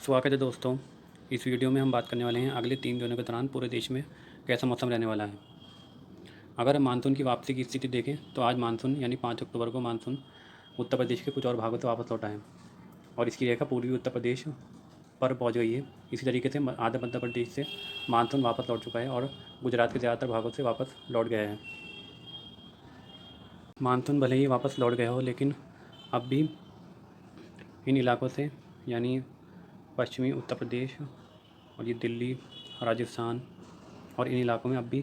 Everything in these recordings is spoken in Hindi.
स्वागत है दोस्तों। इस वीडियो में हम बात करने वाले हैं अगले 3 दिनों के दौरान पूरे देश में कैसा मौसम रहने वाला है। अगर हम मानसून की वापसी की स्थिति देखें तो आज मानसून यानी 5 अक्टूबर को मानसून उत्तर प्रदेश के कुछ और भागों से वापस लौटा है और इसकी रेखा पूर्वी उत्तर प्रदेश पर पहुंच गई है। इसी तरीके से आधा मध्य प्रदेश से मानसून वापस लौट चुका है और गुजरात के ज़्यादातर भागों से वापस लौट गया है। मानसून भले ही वापस लौट गया हो, लेकिन अब भी इन इलाकों से यानी पश्चिमी उत्तर प्रदेश और ये दिल्ली, राजस्थान और इन इलाकों में अब भी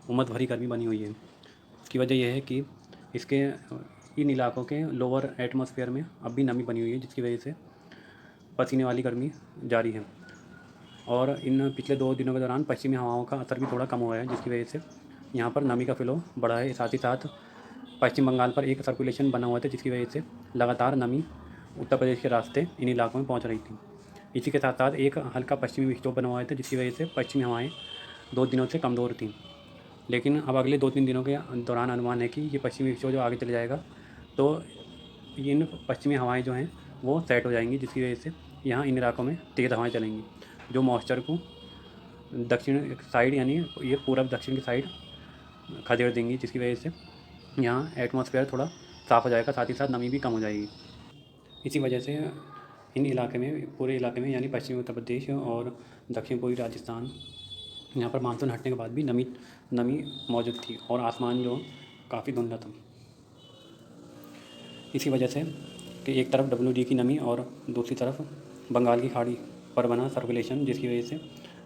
उमस भरी गर्मी बनी हुई है। इसकी वजह यह है कि इसके इन इलाकों के लोअर एटमॉस्फेयर में अब भी नमी बनी हुई है, जिसकी वजह से पसीने वाली गर्मी जारी है। और इन पिछले 2 दिनों के दौरान पश्चिमी हवाओं का असर भी थोड़ा कम हुआ है, जिसकी वजह से यहाँ पर नमी का फ्लो बढ़ा है। साथ ही साथ पश्चिम बंगाल पर एक सर्कुलेशन बना हुआ था, जिसकी वजह से लगातार नमी उत्तर प्रदेश के रास्ते इन इलाकों में पहुँच रही थी। इसी के साथ साथ एक हल्का पश्चिमी विक्षोभ बना हुआ था, जिसकी वजह से पश्चिमी हवाएं 2 दिनों से कमज़ोर थीं। लेकिन अब अगले 2-3 दिनों के दौरान अनुमान है कि ये पश्चिमी विक्षोभ जो आगे चले जाएगा तो इन पश्चिमी हवाएं जो हैं वो सेट हो जाएंगी, जिसकी वजह से यहाँ इन इलाकों में तेज़ हवाएं चलेंगी, जो मॉइस्चर को दक्षिण साइड यानी ये पूर्व दक्षिण की साइड खदेड़ देंगी, जिसकी वजह से यहाँ एटमॉस्फेयर थोड़ा साफ़ हो जाएगा, साथ ही साथ नमी भी कम हो जाएगी। इसी वजह से इन इलाके में पूरे इलाके में यानी पश्चिमी उत्तर प्रदेश और दक्षिण पूर्वी राजस्थान, यहाँ पर मानसून हटने के बाद भी नमी मौजूद थी और आसमान जो काफ़ी धुंधला था। इसी वजह से कि एक तरफ WD की नमी और दूसरी तरफ बंगाल की खाड़ी पर बना सर्कुलेशन, जिसकी वजह से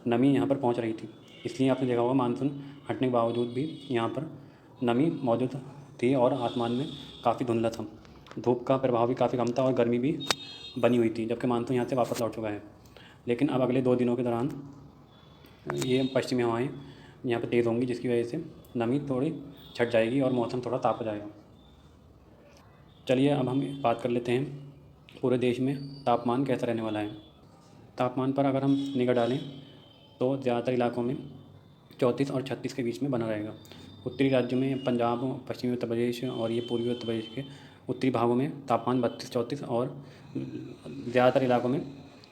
नमी यहाँ पर पहुँच रही थी। इसलिए आपने देखा होगा मानसून हटने के बावजूद भी यहाँ पर नमी मौजूद थी और आसमान में काफ़ी धुंधला था। धूप का प्रभाव भी काफ़ी कम था और गर्मी भी बनी हुई थी, जबकि मानसून यहाँ से वापस लौट चुका है। लेकिन अब अगले 2 दिनों के दौरान ये पश्चिमी हवाएं यहाँ पर तेज़ होंगी, जिसकी वजह से नमी थोड़ी छट जाएगी और मौसम थोड़ा ताप हो जाएगा। चलिए अब हम बात कर लेते हैं पूरे देश में तापमान कैसा रहने वाला है। तापमान पर अगर हम निगाह डालें तो ज़्यादातर इलाकों में 34 और 36 के बीच में बना रहेगा। उत्तरी राज्यों में पंजाब, पश्चिमी उत्तर प्रदेश और ये पूर्वी उत्तर प्रदेश के उत्तरी भागों में तापमान 32-34 और ज़्यादातर इलाकों में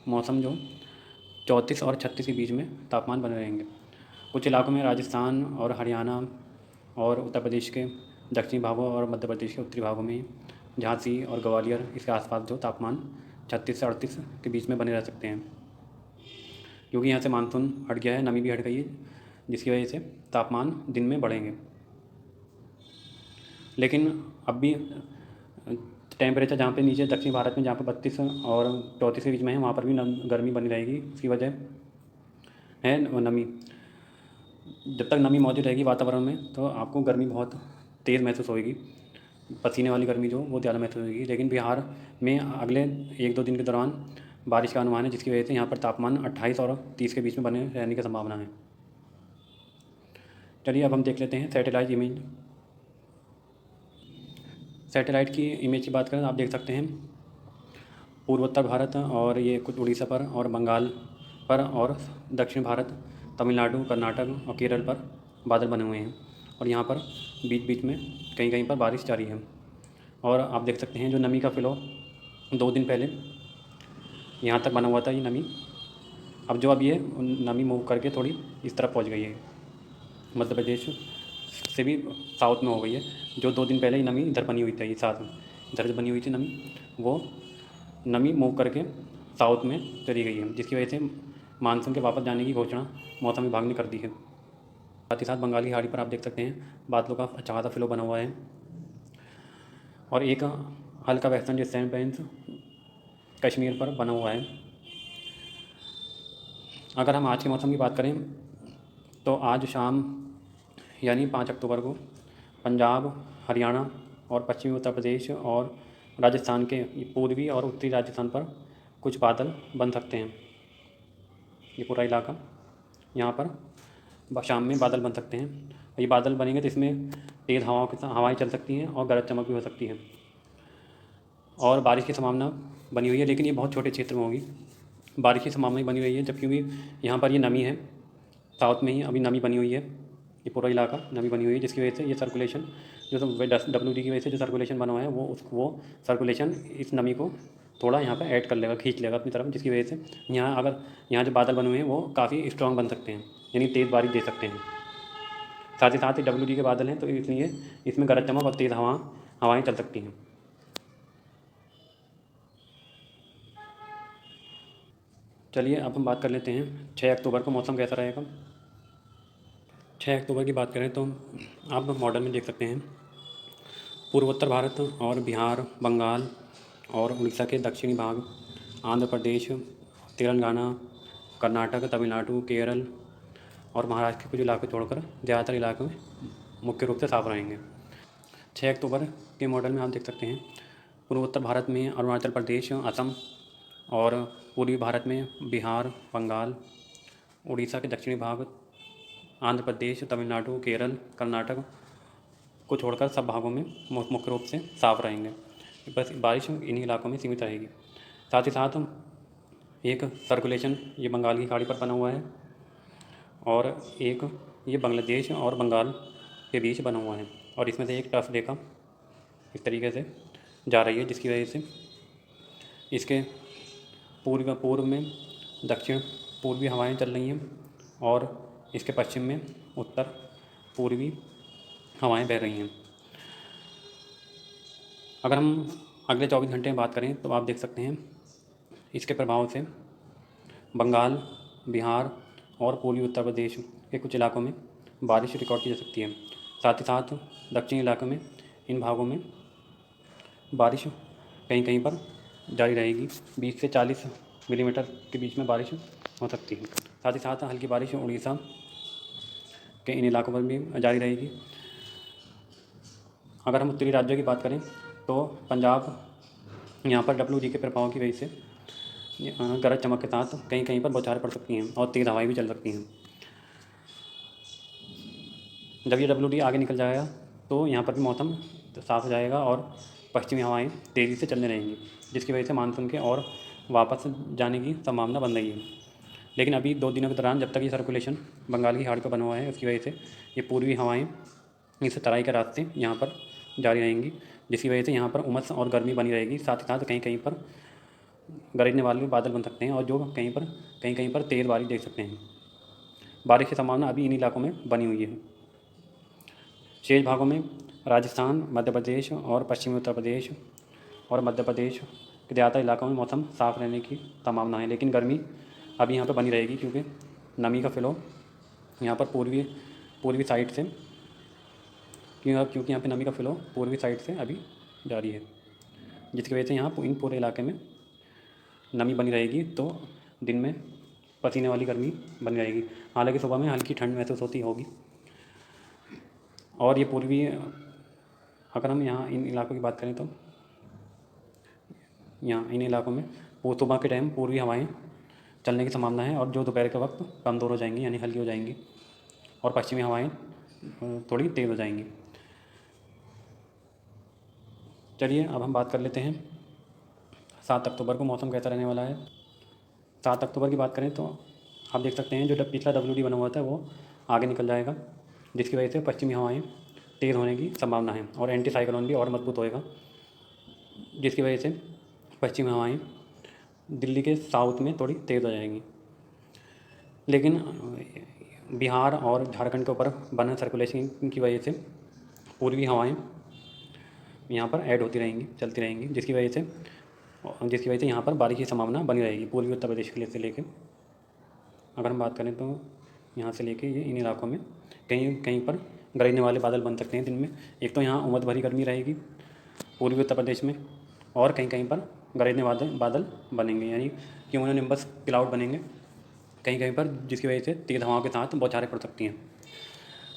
मौसम जो 34 और 36 के बीच में तापमान बने रहेंगे। कुछ इलाकों में राजस्थान और हरियाणा और उत्तर प्रदेश के दक्षिणी भागों और मध्य प्रदेश के उत्तरी भागों में झांसी और ग्वालियर इसके आसपास जो तापमान 36 से 38 के बीच में बने रह सकते हैं, क्योंकि यहाँ से मानसून हट गया है, नमी भी हट गई है, जिसकी वजह से तापमान दिन में बढ़ेंगे। लेकिन अब भी टेम्परेचर जहाँ पे नीचे दक्षिण भारत में जहाँ पे 32 और 34 के बीच में है, वहाँ पर भी गर्मी बनी रहेगी। इसकी वजह है नमी। जब तक नमी मौजूद रहेगी वातावरण में तो आपको गर्मी बहुत तेज़ महसूस होगी, पसीने वाली गर्मी जो वो ज़्यादा महसूस होगी। लेकिन बिहार में अगले 1-2 दिन के दौरान बारिश का अनुमान है, जिसकी वजह से यहाँ पर तापमान 28 और 30 के बीच में बने रहने की संभावना है। चलिए अब हम देख लेते हैं सैटेलाइट इमेज। सैटेलाइट की इमेज की बात करें तो आप देख सकते हैं पूर्वोत्तर भारत और ये कुछ उड़ीसा पर और बंगाल पर और दक्षिण भारत, तमिलनाडु, कर्नाटक और केरल पर बादल बने हुए हैं और यहाँ पर बीच बीच में कहीं कहीं पर बारिश जारी है। और आप देख सकते हैं जो नमी का फ्लो 2 दिन पहले यहाँ तक बना हुआ था, ये नमी अब ये नमी मूव करके थोड़ी इस तरफ पहुँच गई है, मध्य प्रदेश से भी साउथ में हो गई है। जो 2 दिन पहले ही नमी इधर बनी हुई थी, ये साथ में इधर जो बनी हुई थी नमी, वो नमी मूव करके साउथ में चली गई है, जिसकी वजह से मानसून के वापस जाने की घोषणा मौसम विभाग ने कर दी है। साथ ही साथ बंगाल की खाड़ी पर आप देख सकते हैं बादलों का अच्छा खासा फ्लो बना हुआ है और एक हल्का वेस्टर्न डिस्टर्बेंस कश्मीर पर बना हुआ है। अगर हम आज के मौसम की बात करें तो आज शाम यानी 5 अक्टूबर को पंजाब, हरियाणा और पश्चिमी उत्तर प्रदेश और राजस्थान के पूर्वी और उत्तरी राजस्थान पर कुछ बादल बन सकते हैं। ये पूरा इलाका यहाँ पर शाम में बादल बन सकते हैं। ये बादल बनेंगे तो इसमें तेज़ हवाओं के साथ हवाएँ चल सकती हैं और गरज चमक भी हो सकती है और बारिश की संभावना बनी हुई है, लेकिन ये बहुत छोटे क्षेत्र में होगी। बारिश की संभावना बनी हुई है जबकि भी यहाँ पर ये नमी है, साउथ में ही अभी नमी बनी हुई है, ये पूरा इलाका नमी बनी हुई है, जिसकी वजह से ये सर्कुलेशन जो WD की वजह से जो सर्कुलेशन बना हुआ है वो सर्कुलेशन इस नमी को थोड़ा यहाँ पर ऐड कर लेगा, खींच लेगा अपनी तरफ, जिसकी वजह से यहाँ जो बादल बने हुए हैं वो काफ़ी स्ट्रॉन्ग बन सकते हैं, यानी तेज़ बारिश दे सकते हैं। साथ ही साथ WD के बादल हैं, तो इसलिए इसमें गरज चमक और तेज़ हवाएँ चल सकती हैं। चलिए अब हम बात कर लेते हैं 6 अक्टूबर को मौसम कैसा रहेगा। 6 अक्टूबर की बात करें तो आप मॉडल में देख सकते हैं पूर्वोत्तर भारत और बिहार, बंगाल और उड़ीसा के दक्षिणी भाग, आंध्र प्रदेश, तेलंगाना, कर्नाटक, तमिलनाडु, केरल और महाराष्ट्र के कुछ इलाके छोड़कर ज़्यादातर इलाके में मुख्य रूप से साफ रहेंगे। 6 अक्टूबर के मॉडल में आप देख सकते हैं पूर्वोत्तर भारत में अरुणाचल प्रदेश, असम और पूर्वी भारत में बिहार, बंगाल, उड़ीसा के दक्षिणी भाग, आंध्र प्रदेश, तमिलनाडु, केरल, कर्नाटक को छोड़कर सब भागों में मुख्य रूप से साफ रहेंगे। बस बारिश इन्हीं इलाकों में सीमित रहेगी। साथ ही साथ एक सर्कुलेशन ये बंगाल की खाड़ी पर बना हुआ है और एक ये बांग्लादेश और बंगाल के बीच बना हुआ है, और इसमें से एक टफ रेखा इस तरीके से जा रही है, जिसकी वजह से इसके पूर्व में दक्षिण पूर्वी हवाएं चल रही हैं और इसके पश्चिम में उत्तर पूर्वी हवाएं बह रही हैं। अगर हम अगले 24 घंटे में बात करें तो आप देख सकते हैं इसके प्रभाव से बंगाल, बिहार और पूर्वी उत्तर प्रदेश के कुछ इलाकों में बारिश रिकॉर्ड की जा सकती है। साथ ही साथ दक्षिणी इलाकों में इन भागों में बारिश कहीं कहीं पर जारी रहेगी। 20 से 40 मिलीमीटर के बीच में बारिश हो सकती है। साथ ही साथ हल्की बारिश उड़ीसा के इन इलाकों पर भी जारी रहेगी। अगर हम उत्तरी राज्यों की बात करें तो पंजाब, यहाँ पर WD के प्रभाव की वजह से गरज चमक के साथ कहीं कहीं पर बौछारें पड़ सकती हैं और तेज़ हवाएं भी चल सकती हैं। जब ये WD आगे निकल जाएगा तो यहाँ पर भी मौसम साफ हो जाएगा और पश्चिमी हवाएं तेज़ी से चलने रहेंगी, जिसकी वजह से मानसून के और वापस जाने की संभावना बन रही है। लेकिन अभी 2 दिनों के दौरान जब तक ये सर्कुलेशन बंगाल की खाड़ी पर बना हुआ है, उसकी वजह से ये पूर्वी हवाएं इस तराई के रास्ते यहाँ पर जारी रहेंगी, जिसकी वजह से यहाँ पर उमस और गर्मी बनी रहेगी। साथ ही साथ कहीं कहीं पर गरजने वाले बादल बन सकते हैं और जो कहीं कहीं पर तेज़ बारिश देख सकते हैं। बारिश की संभावना अभी इन इलाकों में बनी हुई है। शेष भागों में राजस्थान, मध्य प्रदेश और पश्चिमी उत्तर प्रदेश और मध्य प्रदेश के ज़्यादातर इलाकों में मौसम साफ रहने की संभावना है, लेकिन गर्मी अभी यहाँ पर बनी रहेगी, क्योंकि नमी का फ्लो यहाँ पर पूर्वी साइड से क्योंकि यहाँ पे नमी का फ्लो पूर्वी साइड से अभी जारी है, जिसकी वजह से यहाँ इन पूरे इलाके में नमी बनी रहेगी, तो दिन में पसीने वाली गर्मी बनी रहेगी। हालांकि सुबह में हल्की ठंड महसूस होती होगी। और ये पूर्वी, अगर हम यहाँ इन इलाकों की बात करें तो यहाँ इन इलाकों में वो सुबह के टाइम पूर्वी हवाएं चलने की संभावना है, और जो दोपहर के वक्त कमज़ोर हो जाएंगी यानी हल्की हो जाएंगी, और पश्चिमी हवाएं थोड़ी तेज़ हो जाएंगी। चलिए अब हम बात कर लेते हैं 7 अक्टूबर को मौसम कैसा रहने वाला है। 7 अक्टूबर की बात करें तो आप देख सकते हैं जो पिछला WD बना हुआ था वो आगे निकल जाएगा, जिसकी वजह से पश्चिमी हवाएं तेज़ होने की संभावना है, और एंटी साइक्लोन भी और मजबूत होएगा, जिसकी वजह से पश्चिमी हवाएं दिल्ली के साउथ में थोड़ी तेज़ हो जाएंगी। लेकिन बिहार और झारखंड के ऊपर बना सर्कुलेशन की वजह से पूर्वी हवाएं यहाँ पर ऐड होती रहेंगी, चलती रहेंगी, जिसकी वजह से यहाँ पर बारिश की संभावना बनी रहेगी पूर्वी उत्तर प्रदेश के लिए से लेकर। अगर हम बात करें तो यहाँ से लेके ये इन इलाकों में कहीं कहीं पर गरजने वाले बादल बन सकते हैं दिन में। एक तो यहाँ उमस भरी गर्मी रहेगी पूर्वी उत्तर प्रदेश में, और कहीं कहीं पर गरजने बादल बनेंगे, यानी क्यूमुलोनिम्बस क्लाउड बनेंगे कहीं कहीं पर, जिसकी वजह से तेज़ हवाओं के साथ बौछारें पड़ सकती हैं।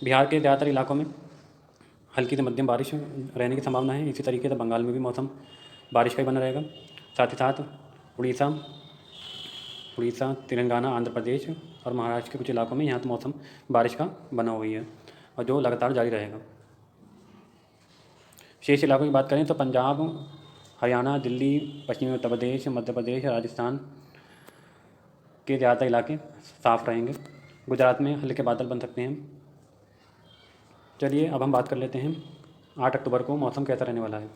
बिहार के ज़्यादातर इलाकों में हल्की से मध्यम बारिश रहने की संभावना है। इसी तरीके से बंगाल में भी मौसम बारिश का ही बना रहेगा। साथ ही साथ उड़ीसा, तेलंगाना, आंध्र प्रदेश और महाराष्ट्र के कुछ इलाकों में यहाँ तो मौसम बारिश का बना हुई है, और जो लगातार जारी रहेगा। शेष इलाकों की बात करें तो पंजाब, हरियाणा, दिल्ली, पश्चिमी उत्तर प्रदेश, मध्य प्रदेश, राजस्थान के ज़्यादातर इलाके साफ रहेंगे। गुजरात में हल्के बादल बन सकते हैं। चलिए अब हम बात कर लेते हैं 8 अक्टूबर को मौसम कैसा रहने वाला है।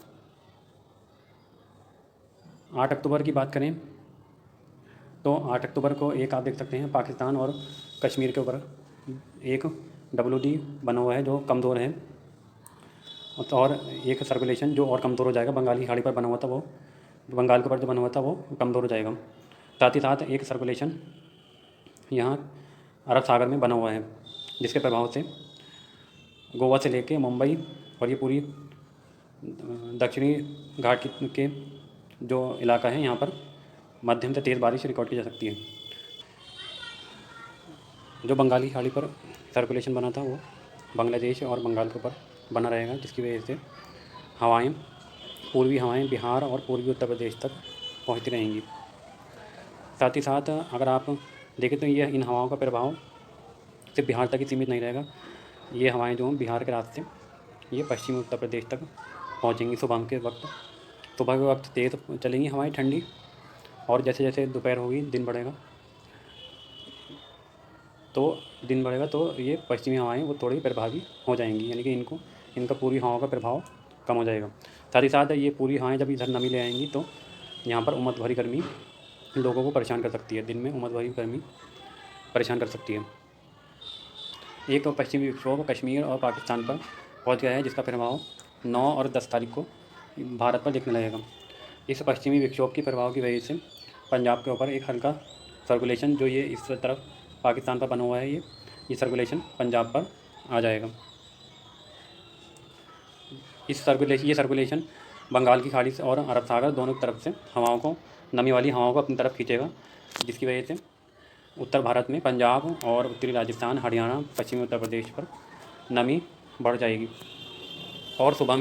8 अक्टूबर की बात करें तो 8 अक्टूबर को एक आप देख सकते हैं पाकिस्तान और कश्मीर के ऊपर एक WD बना हुआ है जो कमज़ोर है, और एक सर्कुलेशन जो और कमज़ोर हो जाएगा। बंगाल की खाड़ी पर बना हुआ था वो, बंगाल के ऊपर जो बना हुआ था वो कमज़ोर हो जाएगा। साथ ही साथ एक सर्कुलेशन यहाँ अरब सागर में बना हुआ है, जिसके प्रभाव से गोवा से लेके मुंबई और ये पूरी दक्षिणी घाट के जो इलाका है यहाँ पर मध्यम से तेज़ बारिश रिकॉर्ड की जा सकती है। जो बंगाल की खाड़ी पर सर्कुलेशन बना था वो बांग्लादेश और बंगाल के ऊपर बना रहेगा, जिसकी वजह से पूर्वी हवाएं बिहार और पूर्वी उत्तर प्रदेश तक पहुँचती रहेंगी। साथ ही साथ अगर आप देखें तो ये इन हवाओं का प्रभाव सिर्फ बिहार तक ही सीमित नहीं रहेगा। ये हवाएं जो हैं बिहार के रास्ते ये पश्चिमी उत्तर प्रदेश तक पहुँचेंगी। सुबह के वक्त तेज़ चलेंगी हवाएं ठंडी, और जैसे जैसे दोपहर होगी दिन बढ़ेगा तो ये पश्चिमी हवाएं वो थोड़ी प्रभावी हो जाएंगी, यानी कि इनका पूरी हवाओं का प्रभाव कम हो जाएगा। साथ ही साथ ये पूरी हवाएं जब इधर नमी ले आएंगी तो यहाँ पर उमस भरी गर्मी लोगों को परेशान कर सकती है। दिन में उमस भरी गर्मी परेशान कर सकती है। एक पश्चिमी विक्षोभ कश्मीर और पाकिस्तान पर पहुँच गया है, जिसका प्रभाव 9 और 10 तारीख को भारत पर दिखने लगेगा। इस पश्चिमी विक्षोभ के प्रभाव की वजह से पंजाब के ऊपर एक हल्का सर्कुलेशन जो ये इस तरफ पाकिस्तान पर बना हुआ है, ये सर्कुलेशन पंजाब पर आ जाएगा। ये सर्कुलेशन बंगाल की खाड़ी से और अरब सागर दोनों तरफ से नमी वाली हवाओं को अपनी तरफ खींचेगा, जिसकी वजह से उत्तर भारत में पंजाब और उत्तरी राजस्थान, हरियाणा, पश्चिमी उत्तर प्रदेश पर नमी बढ़ जाएगी। और सुबह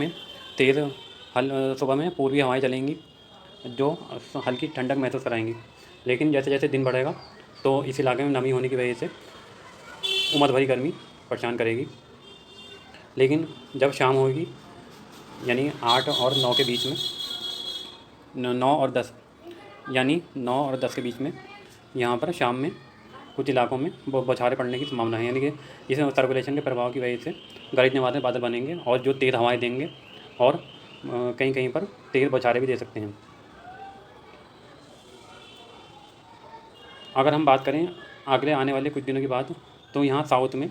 में पूर्वी हवाएं चलेंगी जो हल्की ठंडक महसूस कराएंगी। लेकिन जैसे जैसे दिन बढ़ेगा तो इस इलाके में नमी होने की वजह से उमस भरी गर्मी परेशान करेगी। लेकिन जब शाम होगी, यानी 8 और 9 के बीच में 9 और 10 के बीच में यहाँ पर शाम में कुछ इलाकों में बौछारें पड़ने की संभावना है, यानी कि इस सर्कुलेशन के प्रभाव की वजह से गरजने वाले बादल बनेंगे और जो तेज़ हवाएं देंगे और कहीं कहीं पर तेज़ बौछारें भी दे सकते हैं। अगर हम बात करें अगले आने वाले कुछ दिनों की बात, तो यहाँ साउथ में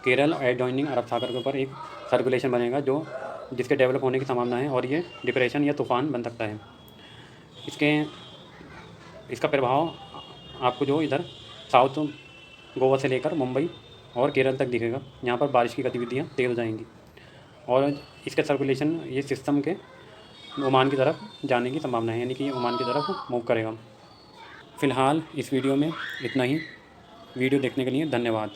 केरल एडजॉइनिंग अरब सागर के ऊपर एक सर्कुलेशन बनेगा जिसके डेवलप होने की संभावना है, और ये डिप्रेशन या तूफ़ान बन सकता है। इसका प्रभाव आपको जो इधर साउथ गोवा से लेकर मुंबई और केरल तक दिखेगा। यहाँ पर बारिश की गतिविधियाँ तेज़ हो जाएंगी, और इसके सर्कुलेशन ये सिस्टम के ओमान की तरफ जाने की संभावना है, यानी कि ये ओमान की तरफ मूव करेगा। फ़िलहाल इस वीडियो में इतना ही। वीडियो देखने के लिए धन्यवाद।